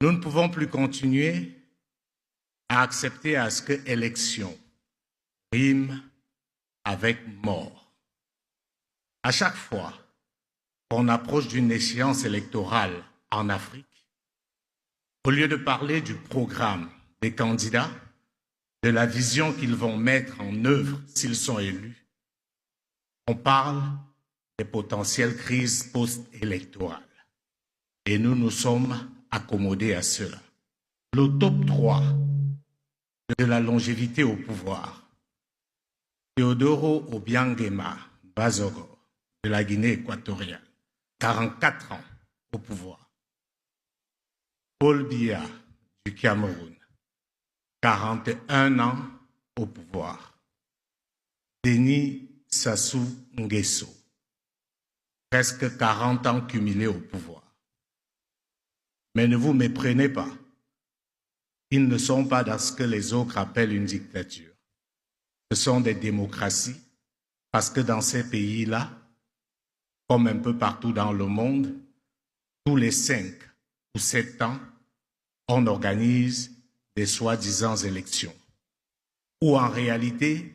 Nous ne pouvons plus continuer à accepter à ce que élection rime avec mort. À chaque fois qu'on approche d'une échéance électorale en Afrique, au lieu de parler du programme des candidats, de la vision qu'ils vont mettre en œuvre s'ils sont élus, on parle des potentielles crises post-électorales. Et nous nous sommes accommodés à cela. Le top 3 de la longévité au pouvoir, Teodoro Obiang Bazogo de la Guinée équatoriale, 44 ans au pouvoir. Paul Biya du Cameroun, 41 ans au pouvoir. Denis Sassou Nguesso, presque 40 ans cumulés au pouvoir. Mais ne vous méprenez pas, ils ne sont pas dans ce que les autres appellent une dictature. Ce sont des démocraties, parce que dans ces pays-là, comme un peu partout dans le monde, tous les 5 ou 7 ans, on organise des soi-disant élections, où en réalité,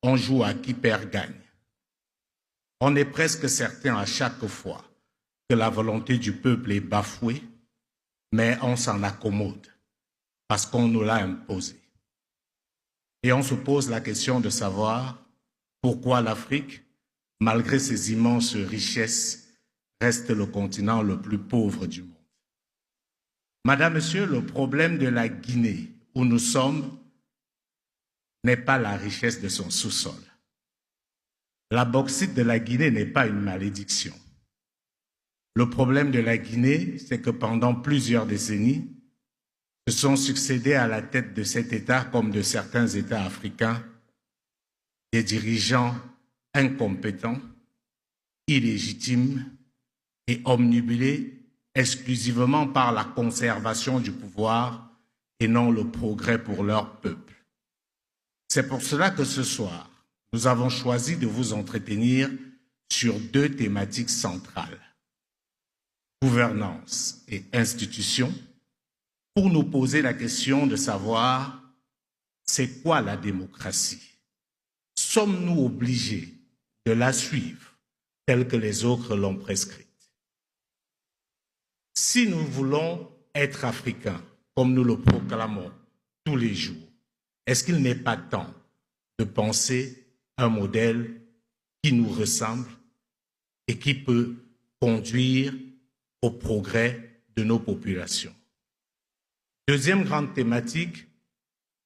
on joue à qui perd gagne. On est presque certain à chaque fois que la volonté du peuple est bafouée, mais on s'en accommode parce qu'on nous l'a imposé. Et on se pose la question de savoir pourquoi l'Afrique, malgré ses immenses richesses, reste le continent le plus pauvre du monde. Madame, Monsieur, le problème de la Guinée où nous sommes n'est pas la richesse de son sous-sol. La bauxite de la Guinée n'est pas une malédiction. Le problème de la Guinée, c'est que pendant plusieurs décennies, se sont succédés à la tête de cet État, comme de certains États africains, des dirigeants incompétents, illégitimes et omnibulés exclusivement par la conservation du pouvoir et non le progrès pour leur peuple. C'est pour cela que ce soir, nous avons choisi de vous entretenir sur 2 thématiques centrales, gouvernance et institutions, pour nous poser la question de savoir c'est quoi la démocratie? Sommes-nous obligés de la suivre telle que les autres l'ont prescrite? Si nous voulons être africains, comme nous le proclamons tous les jours, est-ce qu'il n'est pas temps de penser un modèle qui nous ressemble et qui peut conduire au progrès de nos populations? Deuxième grande thématique,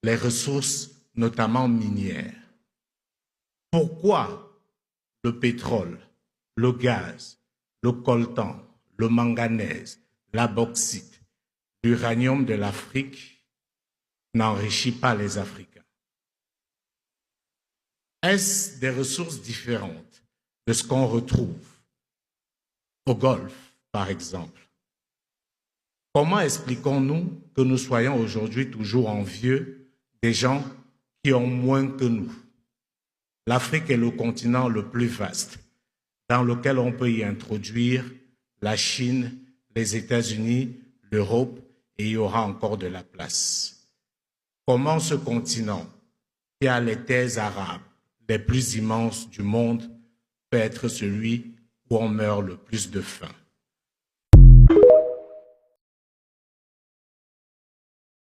les ressources, notamment minières. Pourquoi le pétrole, le gaz, le coltan, le manganèse, la bauxite, l'uranium de l'Afrique n'enrichit pas les Africains? Est-ce des ressources différentes de ce qu'on retrouve au Golfe, par exemple? Comment expliquons-nous que nous soyons aujourd'hui toujours envieux des gens qui ont moins que nous? L'Afrique est le continent le plus vaste, dans lequel on peut y introduire la Chine, les États-Unis, l'Europe, et il y aura encore de la place. Comment ce continent, qui a les terres arabes les plus immenses du monde, peut être celui où on meurt le plus de faim?